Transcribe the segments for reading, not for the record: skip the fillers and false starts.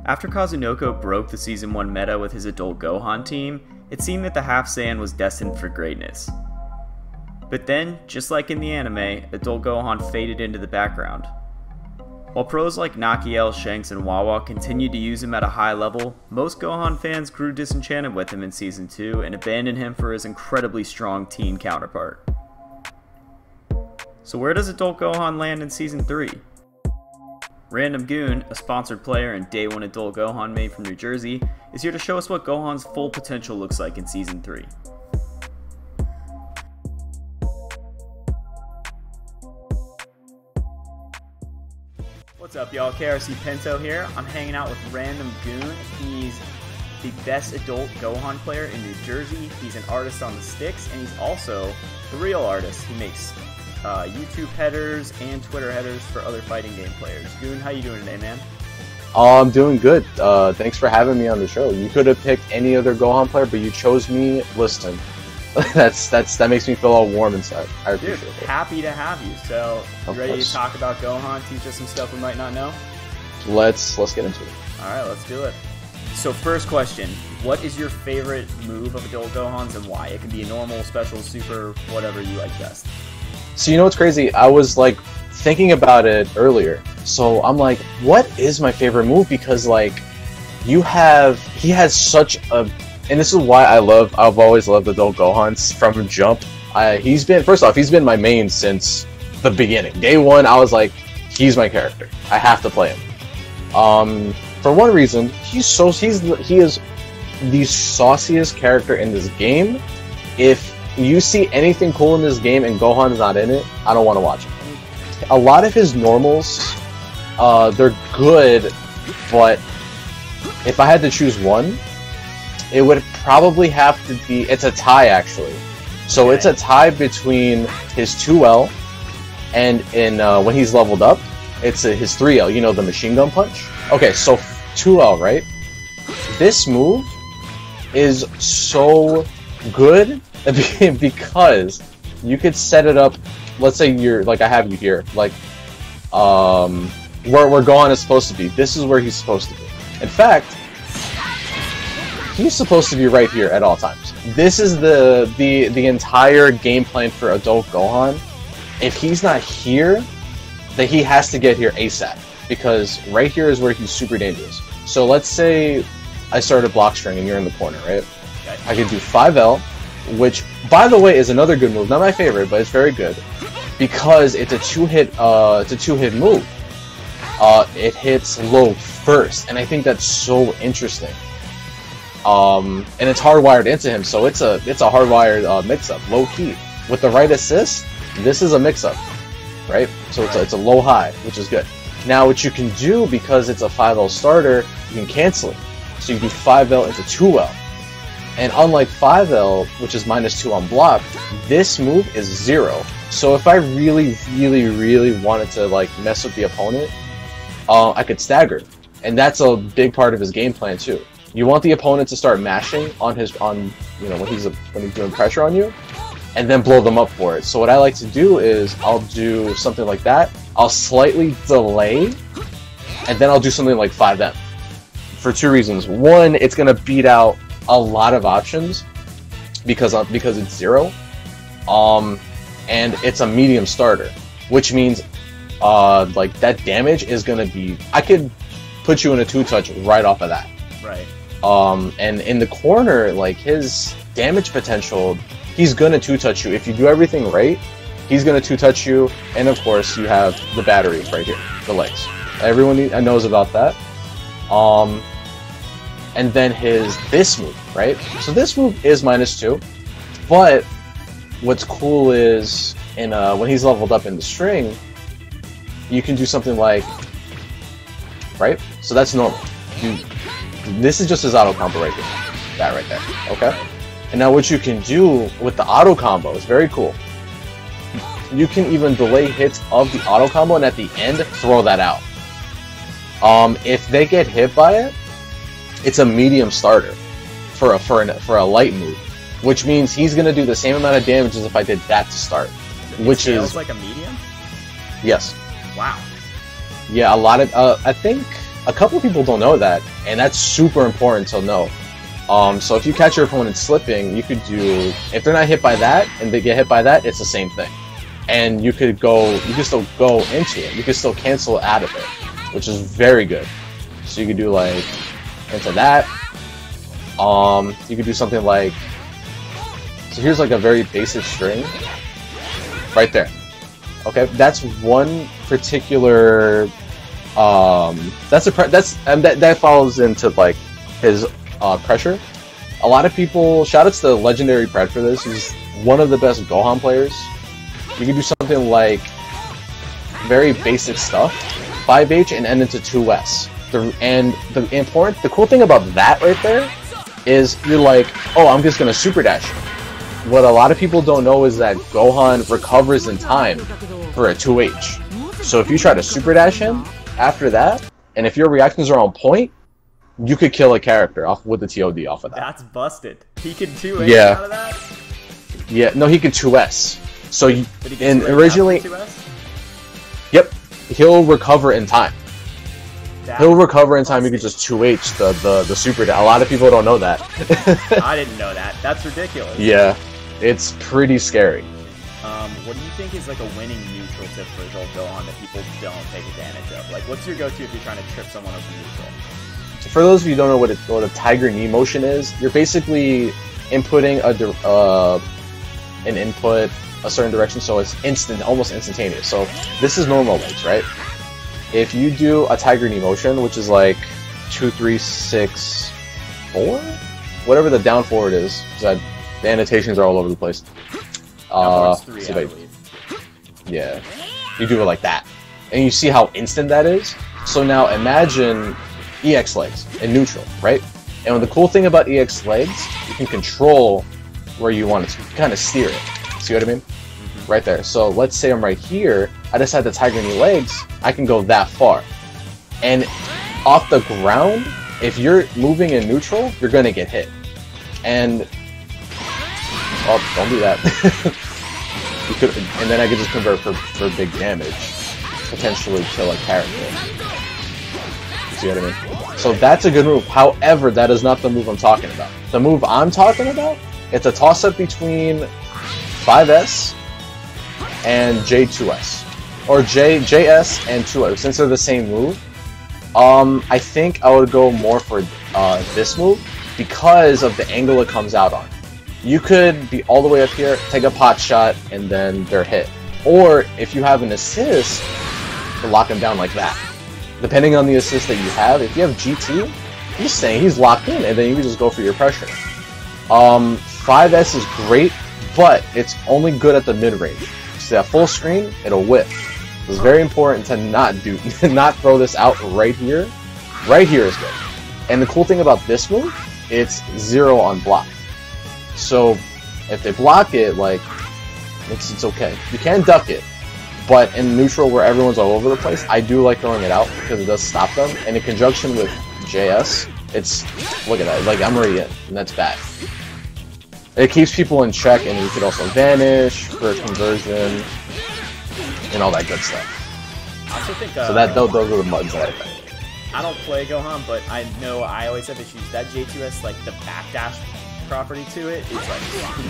After Kazunoko broke the Season 1 meta with his Adult Gohan team, it seemed that the Half Saiyan was destined for greatness. But then, just like in the anime, Adult Gohan faded into the background. While pros like Nakiel, Shanks, and Wawa continued to use him at a high level, most Gohan fans grew disenchanted with him in Season 2 and abandoned him for his incredibly strong teen counterpart. So where does Adult Gohan land in Season 3? RandomGoon, a sponsored player and Day 1 Adult Gohan made from New Jersey, is here to show us what Gohan's full potential looks like in Season 3. What's up, y'all? KRCPinto here. I'm hanging out with RandomGoon. He's the best adult Gohan player in New Jersey. He's an artist on the sticks, and he's also the real artist. He makes YouTube headers and Twitter headers for other fighting game players. Goon, how you doing today, man? I'm doing good. Thanks for having me on the show. You could have picked any other Gohan player, but you chose me. Listen, that makes me feel all warm inside. I appreciate it. Happy to have you. So, you ready to talk about Gohan? Teach us some stuff we might not know. Let's get into it. All right, let's do it. So, first question: what is your favorite move of Adult Gohan's and why? It can be a normal, special, super, whatever you like best. So you know what's crazy? I was like thinking about it earlier. So I'm like, what is my favorite move? Because like, he has such a, and this is why I've always loved Adult Gohan from jump. First off, he's been my main since the beginning. Day 1, I was like, he's my character. I have to play him. For one reason, he is the sauciest character in this game. If you see anything cool in this game and Gohan is not in it, I don't want to watch it. A lot of his normals, they're good, but if I had to choose one, it would probably have to be, it's a tie actually. So okay. It's a tie between his 2L and when he's leveled up, it's his 3L, you know, the machine gun punch? Okay, so 2L, right? This move is so good because you could set it up. Let's say you're like, I have you here, like where Gohan is supposed to be. This is where he's supposed to be. In fact, he's supposed to be right here at all times. This is the entire game plan for Adult Gohan. If he's not here, then he has to get here ASAP, because right here is where he's super dangerous. So let's say I start a block string and you're in the corner, right? Okay. I can do 5L, which, by the way, is another good move. Not my favorite, but it's very good because it's a two-hit move. It hits low first, and I think that's so interesting. And it's hardwired into him, so it's a hardwired mix-up, low key. With the right assist, this is a mix-up, right? So it's a low-high, which is good. Now, what you can do, because it's a 5L starter, you can cancel it. So you do 5L into 2L. And unlike 5L, which is -2 on block, this move is 0. So if I really, really, really wanted to like mess with the opponent, I could stagger, and that's a big part of his game plan too. You want the opponent to start mashing on you know, when he's doing pressure on you, and then blow them up for it. So what I like to do is I'll do something like that. I'll slightly delay, and then I'll do something like 5M. For 2 reasons. One, it's gonna beat out a lot of options because it's 0, and it's a medium starter, which means like that damage is gonna be, I could put you in a 2-touch right off of that. Right. And in the corner, like his damage potential, he's gonna 2-touch you if you do everything right. He's gonna 2-touch you, and of course you have the battery right here, the legs. Everyone knows about that. And then this move, right? So this move is -2, but what's cool is when he's leveled up in the string, you can do something like, right? So that's normal. This is just his auto combo right here, that right there, okay? And now what you can do with the auto combo is very cool. You can even delay hits of the auto combo, and at the end throw that out. If they get hit by it, it's a medium starter for a light move, which means he's gonna do the same amount of damage as if I did that to start. Which is like a medium? Yes. Wow. Yeah, a lot of I think a couple of people don't know that, and that's super important to know. So if you catch your opponent slipping, you could do, if they're not hit by that and they get hit by that, it's the same thing. And you could still go into it. You could still cancel it out of it, which is very good. So you could do like into that. You could do something like, so here's like a very basic string right there. Okay, that's one particular. That falls into like his pressure. A lot of people, shoutouts to Legendary Pred for this. He's one of the best Gohan players. You can do something like very basic stuff, 5H and end into 2S. The cool thing about that right there is you're like, oh, I'm just gonna super dash. What a lot of people don't know is that Gohan recovers in time for a 2H. So if you try to super dash him after that, and if your reactions are on point, you could kill a character off with the TOD off of that. That's busted. He can 2H out of that? Yeah, no, he can 2S. So you, and originally, yep, he'll recover in time. He'll recover in time. You could just 2H the super dash. A lot of people don't know that. I didn't know that. That's ridiculous. Yeah, it's pretty scary. What do you think is like a winning neutral tip for Adult Gohan that people don't take advantage of? Like, what's your go-to if you're trying to trip someone over neutral? For those of you who don't know what a tiger knee motion is, you're basically inputting an input a certain direction, so it's almost instantaneous. So this is normal legs, right? If you do a tiger knee motion, which is like 2, 3, 6, 4, whatever the down forward is, because the annotations are all over the place. 3, I believe. Yeah, you do it like that, and you see how instant that is. So now imagine EX legs in neutral, right? And the cool thing about EX legs, you can control where you want it to, kind of steer it. See what I mean? Right there. So let's say I'm right here, I just had the tiger knee legs, I can go that far. And off the ground, if you're moving in neutral, you're gonna get hit. And oh, don't do that. And then I could just convert for big damage, potentially kill a character. See what I mean? So that's a good move. However, that is not the move I'm talking about. The move I'm talking about, it's a toss-up between 5S and J2S. Or JS and 2S, since they're the same move. I think I would go more for this move because of the angle it comes out on. You could be all the way up here, take a pot shot, and then they're hit. Or if you have an assist, to lock him down like that. Depending on the assist that you have, if you have GT, he's saying he's locked in, and then you can just go for your pressure. 5S is great, but it's only good at the mid-range. See that full screen, it'll whip. It's very important to not throw this out right here. Right here is good. And the cool thing about this move, it's 0 on block. So if they block it, like, it's okay. You can duck it, but in neutral where everyone's all over the place, I do like throwing it out because it does stop them. And in conjunction with JS, it's, look at that, like I'm already in, and that's bad. It keeps people in check, and you could also vanish for conversion and all that good stuff. I also think so those are the muds that I think. I don't play Gohan, but I know I always have issues. That J2S, like the backdash property to it, is like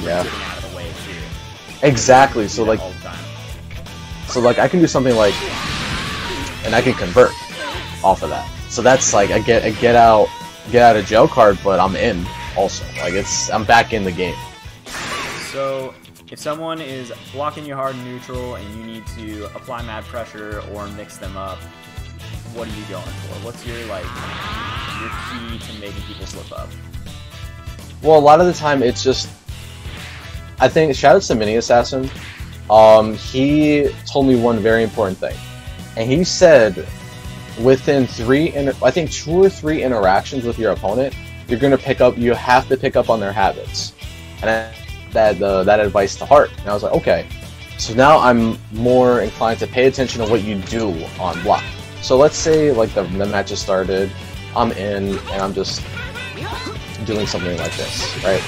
getting out of the way too. Exactly. So like, I can do something like, and I can convert off of that. So that's like I get out of jail card, but I'm in also. Like I'm back in the game. So if someone is blocking you hard in neutral and you need to apply mad pressure or mix them up, what are you going for? What's your key to making people slip up? Well, a lot of the time it's just, I think, shoutouts to Mini Assassin. He told me one very important thing, and he said within 2 or 3 interactions with your opponent, you have to pick up on their habits, and that advice to heart. And I was like, okay, so now I'm more inclined to pay attention to what you do on block. So let's say like the match has started, I'm in, and I'm just doing something like this, right?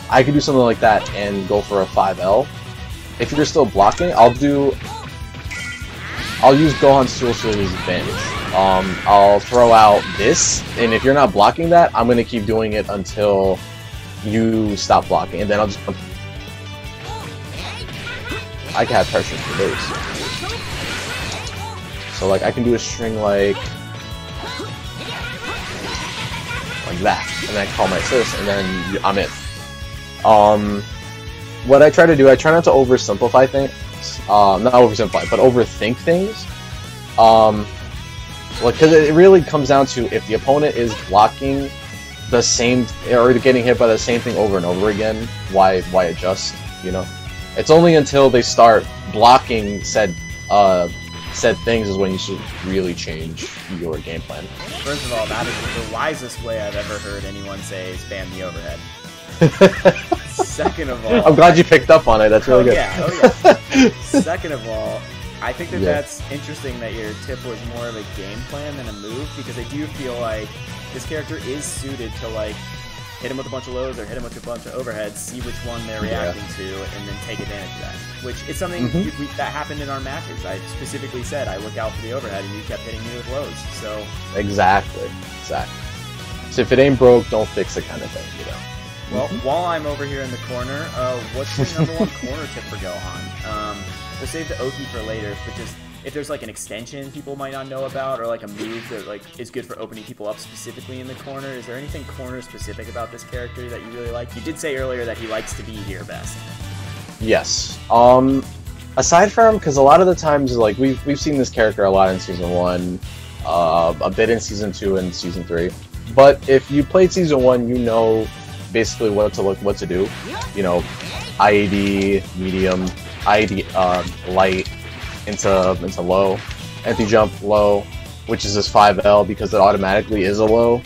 I could do something like that and go for a 5L. If you're still blocking, I'll do I'll use Gohan's tools to his advantage. I'll throw out this, and if you're not blocking that, I'm gonna keep doing it until you stop blocking, and then I'll just... I can have pressure for days. So like I can do a string like that, and then I call my assist, and then I'm in. What I try to do, I try not to oversimplify things. Not oversimplify, but overthink things. Like, because it really comes down to if the opponent is blocking the same, or getting hit by the same thing over and over again, why adjust, you know? It's only until they start blocking said things is when you should really change your game plan. First of all, that is the wisest way I've ever heard anyone say spam the overhead. Second of all... I'm glad you picked up on it, that's really good. Yeah. Second of all, I think that that's interesting that your tip was more of a game plan than a move, because I do feel like this character is suited to, like, hit him with a bunch of lows or hit him with a bunch of overheads, see which one they're reacting to, and then take advantage of that. Which is something that happened in our matches. I specifically said I look out for the overhead, and you kept hitting me with lows. So exactly. So if it ain't broke, don't fix it, kind of thing, you know. Well, while I'm over here in the corner, what's your #1 corner tip for Gohan? We'll save the Oki for later, but just if there's like an extension people might not know about, or like a move that like is good for opening people up specifically in the corner, is there anything corner specific about this character that you really like? You did say earlier that he likes to be here best. Yes. Aside from, because a lot of the times, like we've seen this character a lot in Season 1, a bit in Season 2 and Season 3. But if you played Season 1, you know basically what to do. You know, IAD, medium, IAD, light, into low, anti-jump low, which is this 5L because it automatically is a low,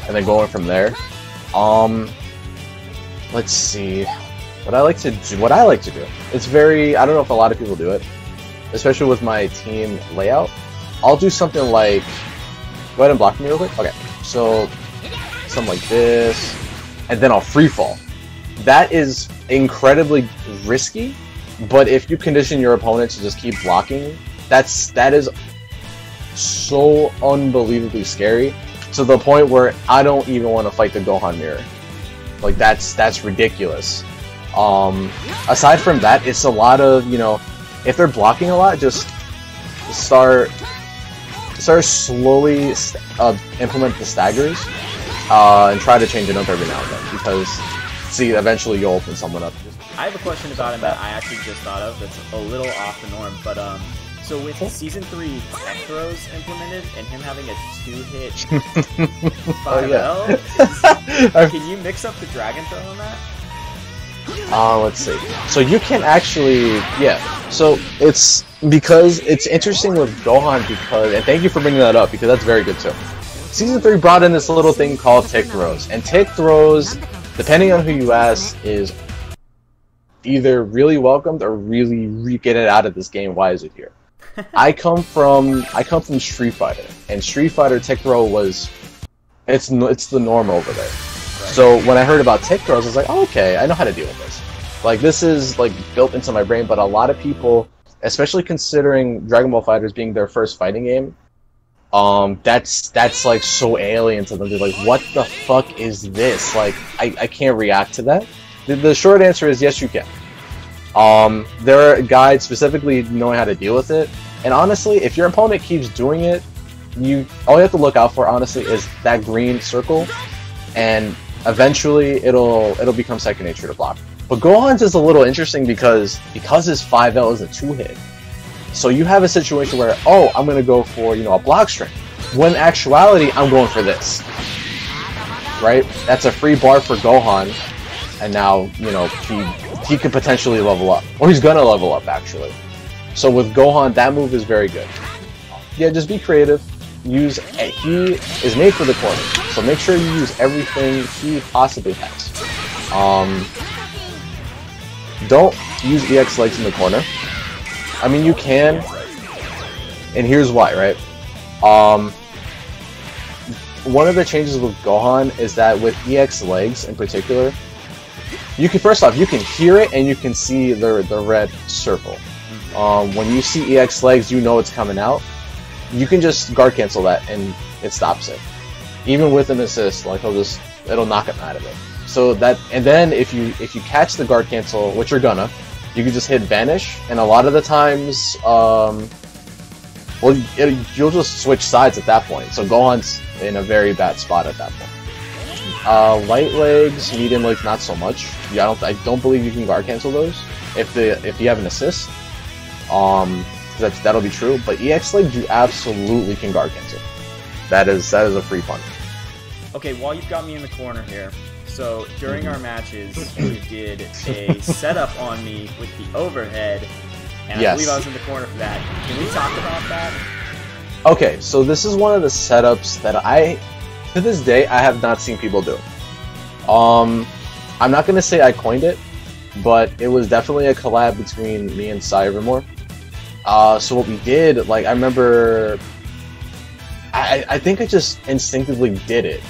and then going from there. Let's see. What I like to do. It's very, I don't know if a lot of people do it, especially with my team layout. I'll do something like, go ahead and block me real quick. Okay, so something like this, and then I'll free fall. That is incredibly risky, but if you condition your opponent to just keep blocking, that is so unbelievably scary, to the point where I don't even want to fight the Gohan mirror. Like that's ridiculous. Aside from that, it's a lot of, you know, if they're blocking a lot, just start slowly implement the staggers, and try to change it up every now and then, because see, eventually you'll open someone up. I have a question about him that I actually just thought of that's a little off the norm, but so with Season 3 tech throws implemented and him having a 2-hit 5L, can you mix up the dragon throw on that? Let's see. So you can actually, yeah. So it's because it's interesting with Gohan, because, and thank you for bringing that up, because that's very good too. Season 3 brought in this little thing called tick throws, and tick throws, depending on who you ask, is either really welcomed or really get it out of this game. Why is it here? I come from Street Fighter, and Street Fighter tick throw was, it's the norm over there. So when I heard about tick throws, I was like, oh, okay, I know how to deal with this. Like, this is like built into my brain, but a lot of people, especially considering Dragon Ball FighterZ being their first fighting game, that's like so alien to them. They're like, what the fuck is this? Like, I can't react to that. The short answer is yes, you can. There are guides specifically knowing how to deal with it, and honestly, if your opponent keeps doing it, all you have to look out for, honestly, is that green circle, and eventually it'll become second nature to block. But Gohan's is a little interesting because his 5L is a 2-hit. So you have a situation where, oh, I'm gonna go for, you know, a block string, when in actuality I'm going for this. Right? That's a free bar for Gohan, and now, you know, he could potentially level up. Or he's gonna level up, actually. So with Gohan, that move is very good. Yeah, just be creative. He is made for the corner, so make sure you use everything he possibly has. Don't use EX legs in the corner. I mean, you can, and here's why, right? One of the changes with Gohan is that with EX legs in particular, you can, first off, you can hear it and you can see the red circle. When you see EX legs, you know it's coming out. You can just guard cancel that and it stops it. Even with an assist, like it'll knock him out of it. So that, and then if you catch the guard cancel, which you're gonna, you can just hit vanish, and a lot of the times, you'll just switch sides at that point. So Gohan's in a very bad spot at that point. Light legs, medium legs, not so much. Yeah, I don't believe you can guard cancel those if you have an assist. That'll be true. But EX legs, you absolutely can guard cancel. That is a free punch. Okay, while you've got me in the corner here, so during our matches, you did a setup on me with the overhead, and I believe I was in the corner for that. Can we talk about that? Okay, so this is one of the setups that to this day, I have not seen people do. I'm not gonna say I coined it, but it was definitely a collab between me and Cybermore. So what we did, like, I remember, I think I just instinctively did it.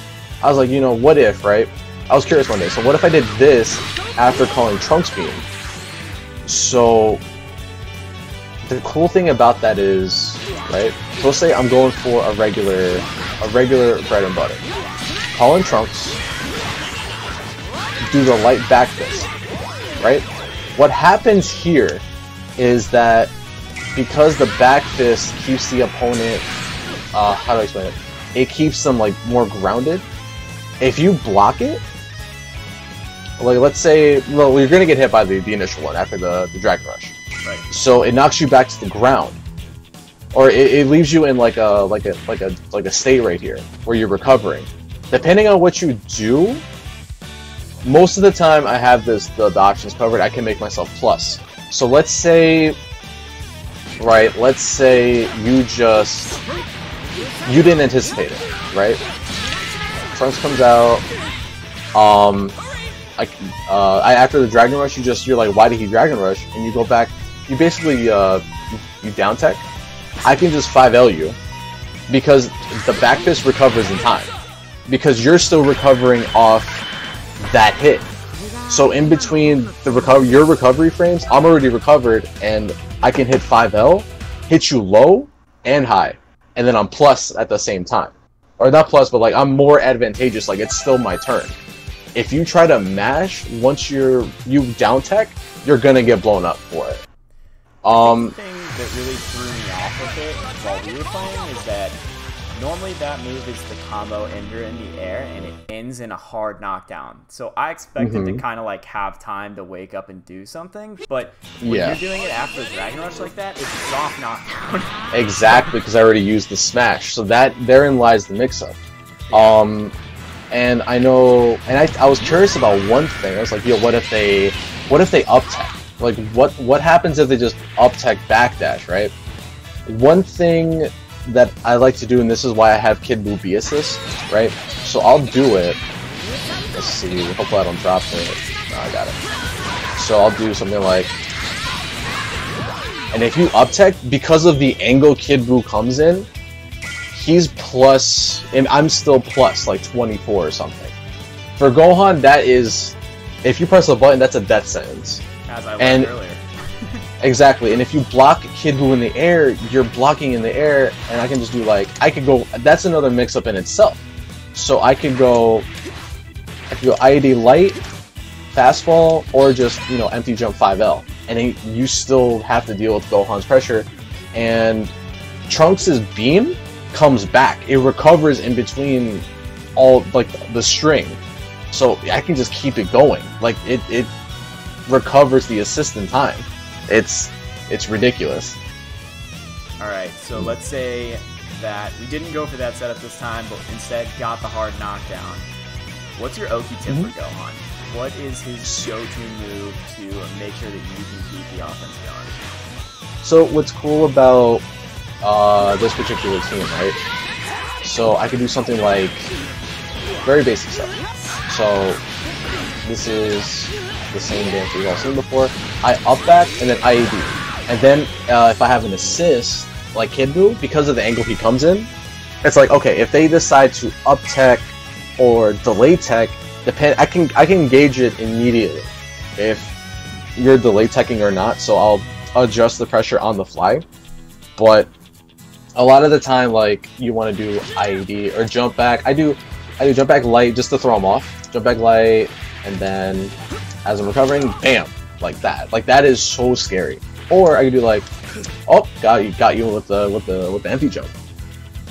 I was like, you know, what if, right? I was curious one day, so what if I did this after calling Trunks Beam? So, the cool thing about that is, right, so let's say I'm going for a regular bread and butter. Call in Trunks, do the light back fist, right? What happens here is that because the back fist keeps the opponent, how do I explain it? It keeps them, like, more grounded. If you block it, like, let's say, well, you're gonna get hit by the initial one after the Dragon Rush. Right. So it knocks you back to the ground, or it leaves you in like a state right here where you're recovering. Depending on what you do, most of the time I have the options covered. I can make myself plus. So let's say, right? Let's say you didn't anticipate it, right? Trunks comes out. After the Dragon Rush, you're like, why did he Dragon Rush? And you go back, you basically, you down tech. I can just 5L you, because the back fist recovers in time. Because you're still recovering off that hit. So in between your recovery frames, I'm already recovered, and I can hit 5L, hit you low and high, and then I'm plus at the same time. Or not plus, but like, I'm more advantageous, like, it's still my turn. If you try to mash, once you down tech, you're gonna get blown up for it. The thing that really threw me off with it while we were playing is that normally that move is the combo ender in the air, and it ends in a hard knockdown. So I expected to kind of like have time to wake up and do something, but when you're doing it after a Dragon Rush like that, it's a soft knockdown. Exactly, because I already used the smash. So therein lies the mix-up. And I know, and I was curious about one thing. I was like, yo, what if they up tech? Like, what happens if they just up tech backdash, right? One thing that I like to do, and this is why I have Kid Buu B assist, right? So I'll do it. Let's see. Hopefully I don't drop it. No, I got it. So I'll do something like, and if you up tech, because of the angle Kid Buu comes in, he's plus, and I'm still plus, like 24 or something. For Gohan, that is, if you press a button, that's a death sentence. As I learned earlier. Exactly, and if you block Kid Buu in the air, you're blocking in the air, and I can just do like, that's another mix-up in itself. So I could go IAD light, fastball, or just, you know, empty jump 5L. And then you still have to deal with Gohan's pressure, and Trunks' beam comes back. It recovers in between all, like, the string. So I can just keep it going. Like, it recovers the assist in time. It's ridiculous. Alright, so let's say that we didn't go for that setup this time, but instead got the hard knockdown. What's your Oki tip for Gohan? What is his go-to move to make sure that you can keep the offense going? So what's cool about this particular team, right? So I could do something like very basic stuff. So this is the same dance we've all seen before. I up back and then IAD. And then if I have an assist, like Kid Buu, because of the angle he comes in, it's like, okay, if they decide to up tech or delay tech, I can gauge it immediately if you're delay teching or not. So adjust the pressure on the fly. But a lot of the time, like, you want to do IED or jump back. I do jump back light just to throw him off. Jump back light, and then as I'm recovering, bam, like that. Like, that is so scary. Or I could do like, oh, got you with the empty jump,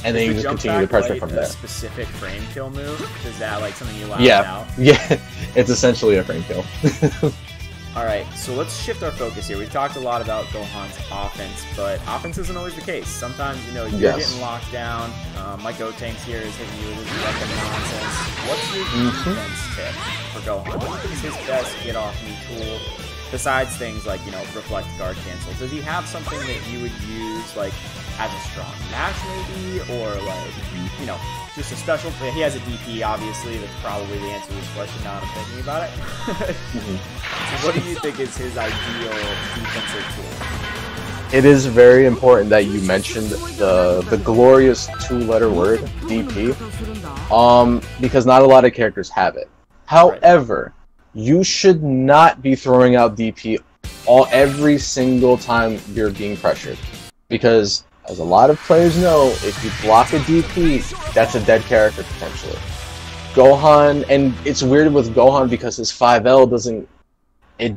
and then you just continue the pressure from there. Specific frame kill move? Is that like something you allow out? Yeah, it's essentially a frame kill. Alright, so let's shift our focus here. We've talked a lot about Gohan's offense, but offense isn't always the case. Sometimes, you know, you're getting locked down. My Gotenks here is hitting you with his weapon nonsense. What's your defense tip for Gohan? What do you think is his best get-off-me tool, besides things like, you know, reflect guard cancel? Does he have something that you would use, like, as a strong match, maybe? Or, like, you know, just a special... He has a DP, obviously. That's probably the answer to this question now that I'm thinking about it. So what do you think is his ideal defensive tool? It is very important that you mentioned the glorious two-letter word, DP, because not a lot of characters have it. However, you should not be throwing out DP every single time you're being pressured, because as a lot of players know, if you block a DP, that's a dead character potentially. Gohan, and it's weird with Gohan because his 5L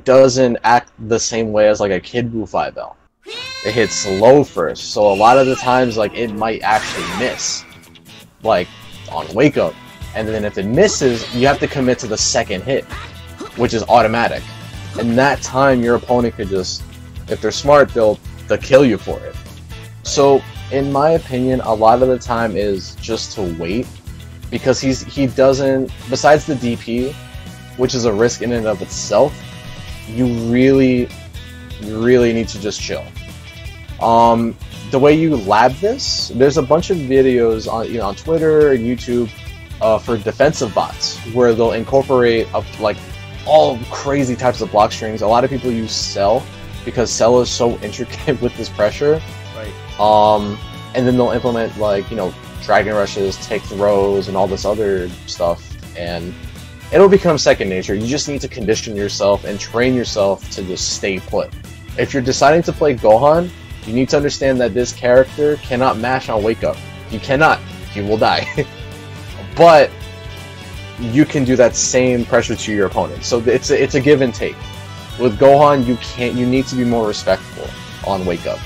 doesn't act the same way as like a Kid Buu 5L. It hits low first, so a lot of the times like it might actually miss, like on Wake Up, and then if it misses, you have to commit to the second hit, which is automatic. And that time your opponent could just, if they're smart, they'll kill you for it. So in my opinion, a lot of the time is just to wait, because he doesn't, besides the DP, which is a risk in and of itself, you really need to just chill. The way you lab this, there's a bunch of videos on on Twitter and YouTube for defensive bots where they'll incorporate like all crazy types of block strings. A lot of people use Cell because Cell is so intricate with this pressure. Right. And then they'll implement like, you know, Dragon Rushes, take throws, and all this other stuff, and it'll become second nature. You just need to condition yourself and train yourself to just stay put. If you're deciding to play Gohan, you need to understand that this character cannot mash on Wake Up. You cannot. You will die. But you can do that same pressure to your opponent. So it's a give and take. With Gohan, you need to be more respectful on Wake Up.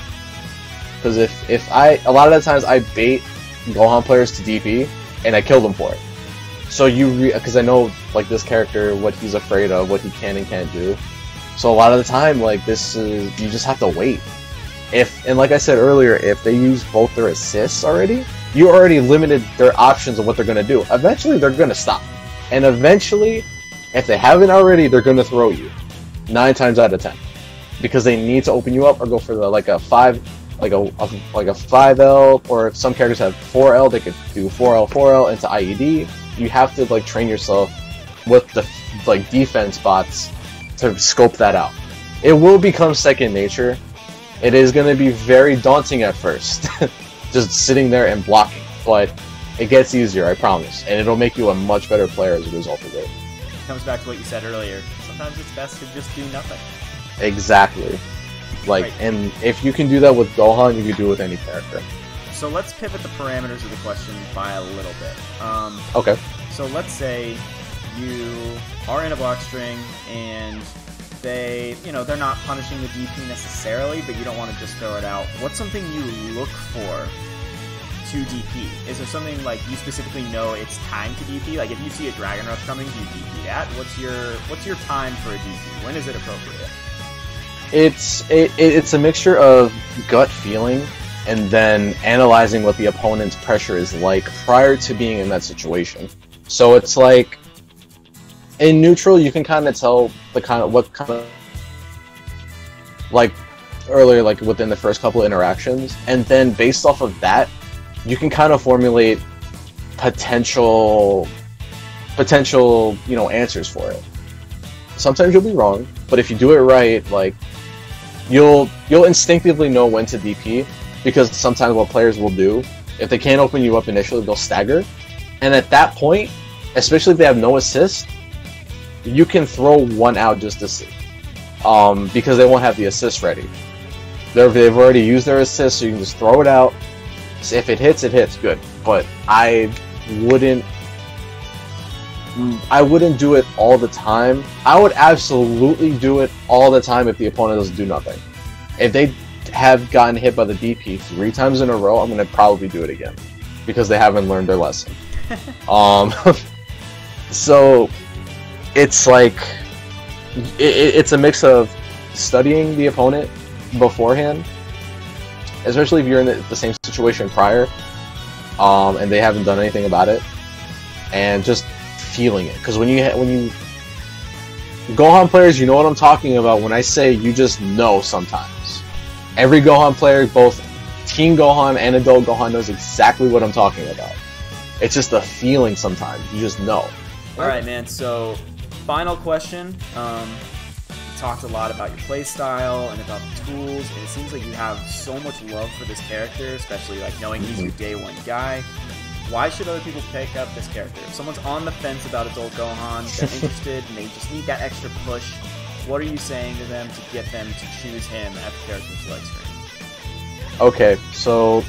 Because a lot of the times I bait Gohan players to DP and I kill them for it. So because I know like this character, what he's afraid of, what he can and can't do. So a lot of the time, like you just have to wait. And like I said earlier, if they use both their assists already, you already limited their options of what they're gonna do. Eventually, they're gonna stop, and eventually, if they haven't already, they're gonna throw you 9 times out of 10, because they need to open you up or go for the like a 5L, or if some characters have 4L, they could do 4L into IED. You have to like train yourself with the like defense bots to scope that out. It will become second nature. It is going to be very daunting at first, just sitting there and blocking, but it gets easier, I promise, and it'll make you a much better player as a result of it. It comes back to what you said earlier. Sometimes it's best to just do nothing. Exactly. Like, right. And if you can do that with Gohan, you can do it with any character. So let's pivot the parameters of the question by a little bit. Okay. So let's say you are in a block string and they're not punishing the DP necessarily, but you don't want to just throw it out. What's something you look for to DP? Is there something like you specifically know it's time to DP? Like if you see a Dragon Rush coming, do you DP that? What's your time for a DP? When is it appropriate? It's a mixture of gut feeling and then analyzing what the opponent's pressure is like prior to being in that situation. So it's like in neutral, you can kind of tell what kind of like earlier, like within the first couple of interactions, and then based off of that, you can kind of formulate potential answers for it. Sometimes you'll be wrong, but if you do it right, like you'll instinctively know when to DP, because sometimes what players will do, if they can't open you up initially, they'll stagger, and at that point, especially if they have no assist, you can throw one out just to see, because they won't have the assist ready. They've already used their assist, so you can just throw it out. So if it hits, good. But I wouldn't do it all the time. I would absolutely do it all the time if the opponent doesn't do nothing. If they have gotten hit by the DP 3 times in a row, I'm gonna probably do it again because they haven't learned their lesson. So it's like it's a mix of studying the opponent beforehand, especially if you're in the same situation prior, and they haven't done anything about it, and just feeling it. Because when you Gohan players, you know what I'm talking about when I say you just know sometimes. Every Gohan player, both Teen Gohan and Adult Gohan, knows exactly what I'm talking about. It's just a feeling sometimes. You just know. Alright, man, so final question. You talked a lot about your playstyle and about the tools, and it seems like you have so much love for this character, especially like knowing he's your day one guy. Why should other people pick up this character? If someone's on the fence about Adult Gohan, they're interested, and they just need that extra push, what are you saying to them to get them to choose him at the character select screen? Okay, so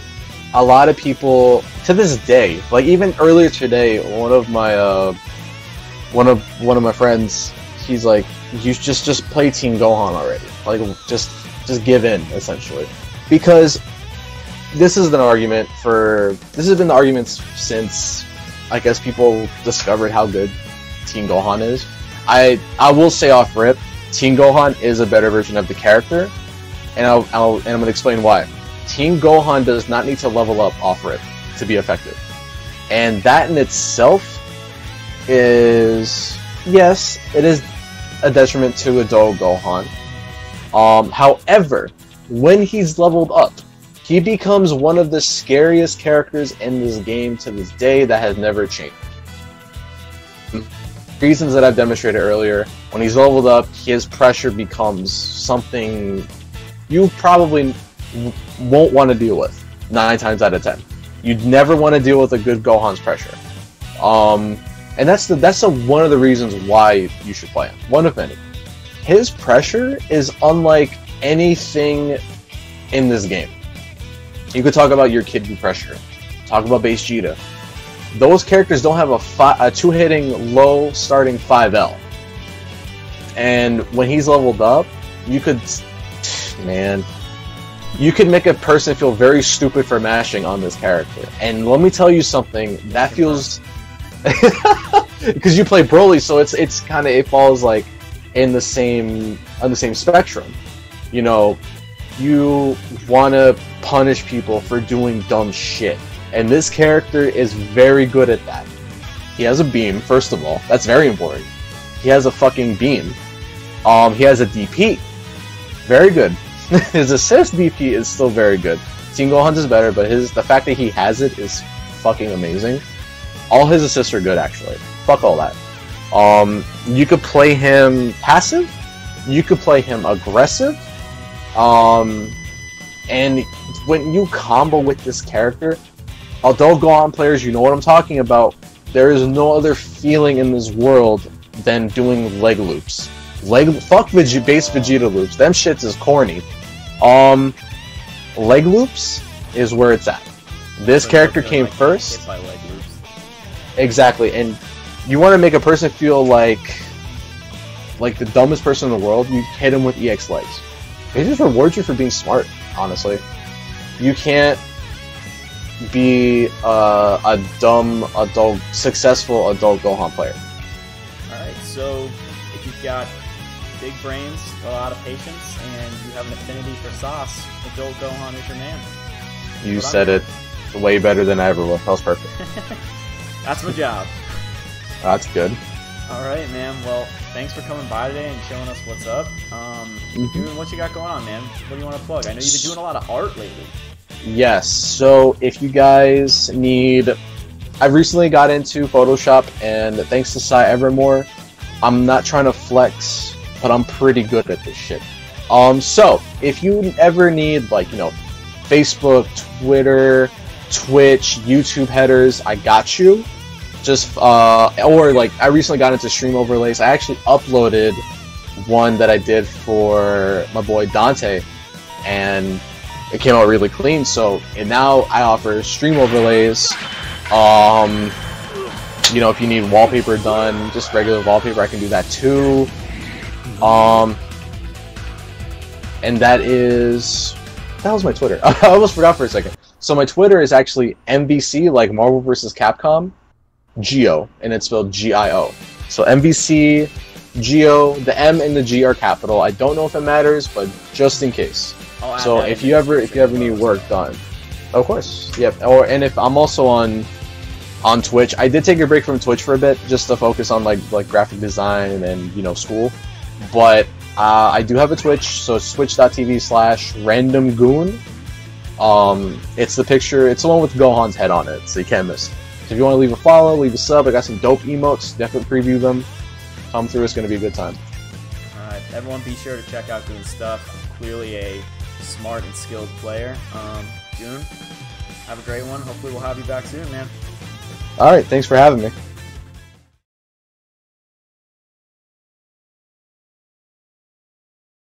a lot of people to this day, like even earlier today, one of my friends, he's like, you just play Teen Gohan already. Like just give in, essentially. Because this has been the argument since I guess people discovered how good Teen Gohan is. I will say off rip, Teen Gohan is a better version of the character, and I'm gonna explain why. Teen Gohan does not need to level up off rip to be effective, and that in itself is, yes, it is a detriment to Adult Gohan. However, when he's leveled up, he becomes one of the scariest characters in this game to this day that has never changed. Reasons that I've demonstrated earlier, when he's leveled up, his pressure becomes something you probably won't want to deal with 9 times out of 10. You'd never want to deal with a good Gohan's pressure. And that's one of the reasons why you should play him. One of many. His pressure is unlike anything in this game. You could talk about your Kid Buu pressure, talk about Base Vegeta. Those characters don't have a 2-hitting low starting 5L. And when he's leveled up, you could make a person feel very stupid for mashing on this character. And let me tell you something, that feels because you play Broly, so it's kind of, it falls like on the same spectrum. You know, you want to punish people for doing dumb shit, and this character is very good at that. He has a beam, first of all. That's very important. He has a fucking beam. He has a DP. Very good. His assist DP is still very good. Teen Gohan's is better, but the fact that he has it is fucking amazing. All his assists are good, actually. Fuck all that. You could play him passive. You could play him aggressive. And when you combo with this character, Adult Gohan players, you know what I'm talking about. There is no other feeling in this world than doing leg loops. Fuck base Vegeta loops. Them shits is corny. Leg loops is where it's at. This character came first. Hit by leg loops. Exactly, and you want to make a person feel like the dumbest person in the world, you hit him with EX legs. It just rewards you for being smart, honestly. You can't be a dumb successful Adult Gohan player. Alright, so if you've got big brains, a lot of patience, and you have an affinity for sauce, Adult Gohan is your man. You said it way better than I ever will. That was perfect. That's my job. That's good. Alright, man. Well, thanks for coming by today and showing us what's up. Dude, what you got going on, man? What do you want to plug? I know you've been doing a lot of art lately. Yes, so if you guys need... I recently got into Photoshop, and thanks to Cy Evermore, I'm not trying to flex, but I'm pretty good at this shit. So, if you ever need, like, you know, Facebook, Twitter, Twitch, YouTube headers, I got you. Just, or like, I recently got into stream overlays. I actually uploaded one that I did for my boy Dante and it came out really clean. So and now I offer stream overlays. You know, if you need wallpaper done, just regular wallpaper, I can do that too. And that was my Twitter. I almost forgot for a second. So my Twitter is actually MVC, like Marvel vs. Capcom, Geo, and it's spelled G-I-O. So MVC, Geo, the M and the G are capital. I don't know if it matters, but just in case. So if you ever need work done, of course, yep. And if I'm also on Twitch, I did take a break from Twitch for a bit just to focus on like graphic design and, you know, school. But I do have a Twitch, so it's twitch.tv/RandomGoon. It's the picture, it's the one with Gohan's head on it, so you can't miss it. So if you want to leave a follow, leave a sub, I got some dope emotes, definitely preview them. Come through, it's going to be a good time. Alright, everyone be sure to check out Goon's stuff. Clearly a smart and skilled player. Goon, have a great one. Hopefully we'll have you back soon, man. Alright, thanks for having me.